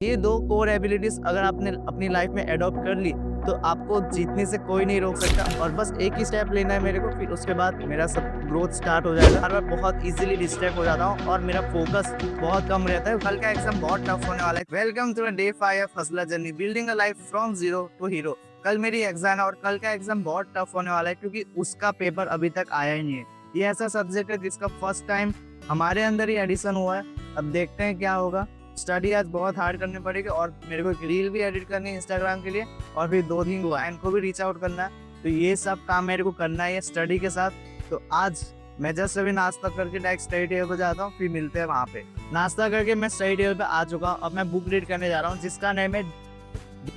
ये 2 core abilities अगर आपने अपनी लाइफ में एडॉप्ट कर ली, तो आपको जीतने से कोई नहीं रोक सकता और बस एक ही स्टेप लेना है मेरे को, फिर उसके बाद मेरा सब ग्रोथ स्टार्ट हो जाएगा और मैं बहुत ईज़िली डिस्ट्रैक्ट हो जाता हूँ और मेरा फोकस बहुत कम रहता है। कल का एग्ज़ाम बहुत टफ होने वाला है। Welcome to day 5 of hustler journey building a life from zero to hero. कल मेरी एग्ज़ाम है और कल का एग्ज़ाम बहुत टफ होने वाला है क्योंकि उसका पेपर अभी तक आया ही नहीं है। ये ऐसा सब्जेक्ट है जिसका फर्स्ट टाइम हमारे अंदर ही एडिशन हुआ है। अब देखते हैं क्या होगा। स्टडी आज बहुत हार्ड करनी पड़ेगी और मेरे को एक रील भी एडिट करनी है इंस्टाग्राम के लिए और फिर 2-3 क्लाइंट को भी रीच आउट करना है। तो ये सब काम मेरे को करना है स्टडी के साथ। तो आज मैं जस्ट अभी नाश्ता करके डायरेक्ट स्टडी टेबल पे जाता हूँ, फिर मिलते हैं वहाँ पे। नाश्ता करके मैं स्टडी टेबल पे आ चुका हूँ। अब मैं बुक रीड करने जा रहा हूँ जिसका नेम है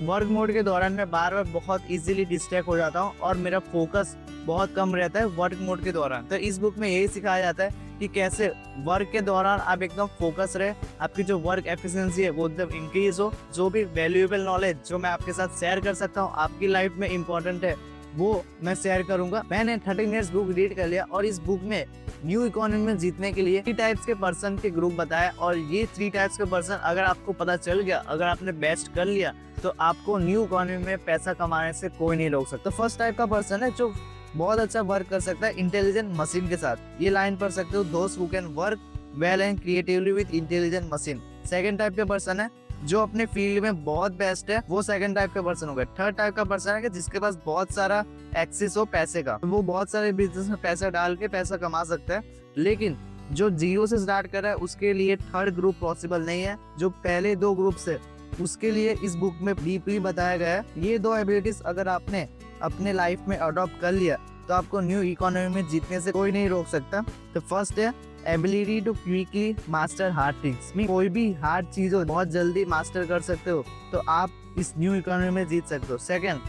वर्क मोड के दौरान मैं बार बार बहुत इजीली डिस्ट्रैक्ट हो जाता हूँ और मेरा फोकस बहुत कम रहता है वर्क मोड के दौरान। तो इस बुक में यही सिखाया जाता है कि कैसे वर्क के दौरान आप एकदम फोकस रहे, आपकी जो वर्क एफिशिएंसी है वो एकदम इंक्रीज हो। जो भी वैल्यूएबल नॉलेज जो मैं आपके साथ शेयर कर सकता हूँ आपकी लाइफ में इंपॉर्टेंट है वो मैं शेयर करूंगा। मैंने 30 मिनट्स बुक रीड कर लिया और इस बुक में न्यू इकोनॉमी में जीतने के लिए 3 टाइप्स के पर्सन के ग्रुप बताया और ये 3 टाइप्स के पर्सन अगर आपको पता चल गया, अगर आपने बेस्ट कर लिया तो आपको न्यू इकोनॉमी में पैसा कमाने से कोई नहीं रोक सकता। फर्स्ट टाइप का पर्सन है जो बहुत अच्छा वर्क कर सकता है इंटेलिजेंट मशीन के साथ। ये लाइन पढ़ सकते हो, दोस्त who can work well and creatively with intelligent machine. Second type के पर्सन है जो अपने फील्ड में बहुत बेस्ट है, वो सेकंड टाइप का पर्सन हो गया। थर्ड टाइप का पर्सन है कि जिसके पास बहुत सारा एक्सेस हो पैसे का, वो बहुत सारे बिजनेस में पैसा डाल के पैसा कमा सकता है। लेकिन जो जीरो से स्टार्ट कर रहा है उसके लिए थर्ड ग्रुप पॉसिबल नहीं है। जो पहले 2 ग्रुप से उसके लिए इस बुक में डीपली बताया गया है। ये 2 एबिलिटीज अगर आपने अपने लाइफ में अडॉप्ट कर लिया तो आपको न्यू इकोनॉमी में जीतने से कोई नहीं रोक सकता। तो फर्स्ट है ability to quickly master hard things. कोई भी हार्ड चीज हो बहुत जल्दी मास्टर कर सकते हो तो आप इस न्यू इकोनॉमी में जीत सकते हो। Second,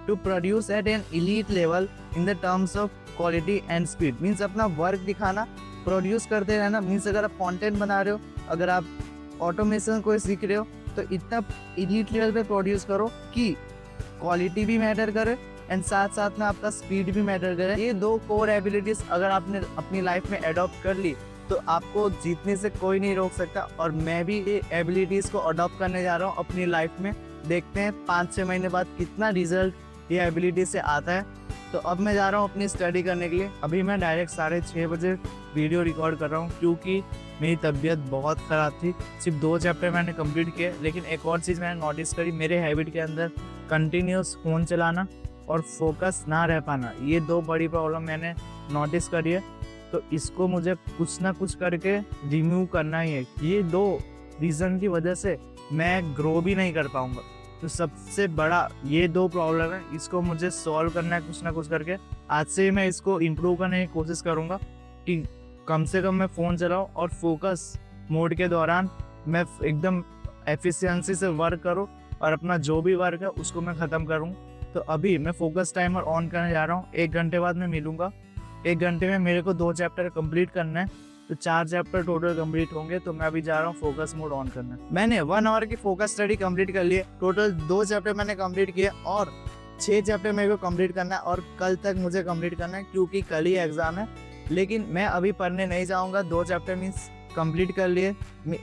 to produce at an elite level in the terms of quality and speed. Means अपना वर्क दिखाना, प्रोड्यूस करते रहना। मीन्स अगर आप कंटेंट बना रहे हो, अगर आप ऑटोमेशन को सीख रहे हो तो इतना एलीट लेवल पे प्रोड्यूस करो कि क्वालिटी भी मैटर करे एंड साथ साथ में आपका स्पीड भी मैटर करे। ये 2 कोर एबिलिटीज अगर आपने अपनी लाइफ में अडॉप्ट कर ली तो आपको जीतने से कोई नहीं रोक सकता। और मैं भी ये एबिलिटीज को अडॉप्ट करने जा रहा हूँ अपनी लाइफ में। देखते हैं 5-6 महीने बाद कितना रिजल्ट ये एबिलिटी से आता है। तो अब मैं जा रहा हूँ अपनी स्टडी करने के लिए। अभी मैं डायरेक्ट 6:30 बजे वीडियो रिकॉर्ड कर रहा हूँ क्योंकि मेरी तबीयत बहुत ख़राब थी। सिर्फ 2 चैप्टर मैंने कंप्लीट किए। लेकिन एक और चीज़ मैंने नोटिस करी, मेरे हैबिट के अंदर कंटिन्यूस फ़ोन चलाना और फोकस ना रह पाना, ये 2 बड़ी प्रॉब्लम मैंने नोटिस करी है। तो इसको मुझे कुछ ना कुछ करके रिमूव करना ही है। ये 2 रीज़न की वजह से मैं ग्रो भी नहीं कर पाऊँगा। तो सबसे बड़ा ये 2 प्रॉब्लम है, इसको मुझे सॉल्व करना है कुछ ना कुछ करके। आज से ही मैं इसको इम्प्रूव करने की कोशिश करूँगा कि कम से कम मैं फ़ोन चलाऊँ और फोकस मोड के दौरान मैं एकदम एफिशिएंसी से वर्क करूँ और अपना जो भी वर्क है उसको मैं ख़त्म करूँ। तो अभी मैं फोकस टाइमर ऑन करने जा रहा हूँ। 1 घंटे बाद मैं मिलूंगा। 1 घंटे में मेरे को 2 चैप्टर कंप्लीट करना है, तो 4 चैप्टर टोटल कंप्लीट होंगे। तो मैं अभी जा रहा हूँ फोकस मोड ऑन करना। मैंने 1 आवर की फोकस स्टडी कंप्लीट कर ली है। टोटल 2 चैप्टर मैंने कंप्लीट किए और 6 चैप्टर मेरे को कंप्लीट करना है और कल तक मुझे कंप्लीट करना है क्योंकि कल ही एग्जाम है। लेकिन मैं अभी पढ़ने नहीं जाऊँगा। 2 चैप्टर मीन्स कंप्लीट कर लिए।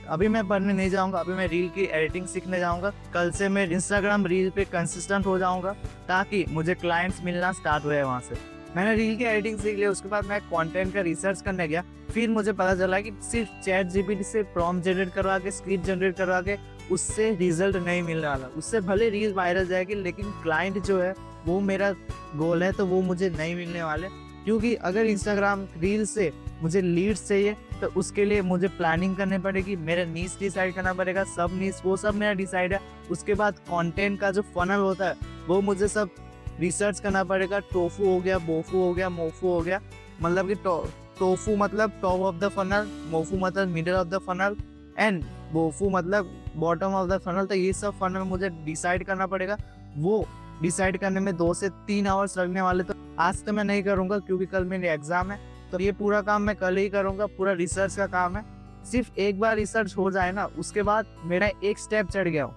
अभी मैं पढ़ने नहीं जाऊंगा, अभी मैं रील की एडिटिंग सीखने जाऊंगा। कल से मैं इंस्टाग्राम रील पे कंसिस्टेंट हो जाऊंगा ताकि मुझे क्लाइंट्स मिलना स्टार्ट हुए वहाँ से। मैंने रील की एडिटिंग सीख लिया, उसके बाद मैं कंटेंट का रिसर्च करने गया। फिर मुझे पता चला कि सिर्फ चैट जीपीटी से प्रॉम्प्ट जनरेट करवा के, स्क्रिप्ट जनरेट करवा के उससे रिजल्ट नहीं मिल रहा था। उससे भले रील वायरल जाएगी लेकिन क्लाइंट जो है वो मेरा गोल है तो वो मुझे नहीं मिलने वाले। क्योंकि अगर इंस्टाग्राम रील से मुझे लीड्स चाहिए तो उसके लिए मुझे प्लानिंग करनी पड़ेगी, मेरा नीश डिसाइड करना पड़ेगा, सब नीश वो सब मेरा डिसाइड है। उसके बाद कंटेंट का जो फनल होता है वो मुझे सब रिसर्च करना पड़ेगा। टोफू हो गया, बोफू हो गया, मोफू हो गया। मतलब कि टोफू मतलब top of the funnel, MOFU मतलब middle of the funnel and BOFU मतलब बॉटम ऑफ द फनल। तो ये सब फनल मुझे डिसाइड करना पड़ेगा। वो डिसाइड करने में 2 से 3 आवर्स लगने वाले। तो आज तो मैं नहीं करूँगा क्योंकि कल मेरी एग्जाम है। तो ये पूरा काम मैं कल ही करूँगा। पूरा रिसर्च का काम है। सिर्फ एक बार रिसर्च हो जाए ना, उसके बाद मेरा एक स्टेप चढ़ गया हो,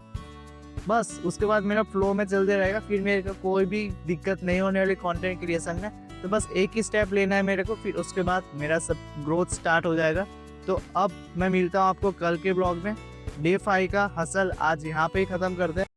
बस उसके बाद मेरा फ्लो में चलते रहेगा। फिर मेरे को कोई भी दिक्कत नहीं होने वाली कंटेंट क्रिएशन में। तो बस एक ही स्टेप लेना है मेरे को, फिर उसके बाद मेरा सब ग्रोथ स्टार्ट हो जाएगा। तो अब मैं मिलता हूँ आपको कल के ब्लॉग में। डे 5 का हसल आज यहाँ पे ही खत्म करते हैं।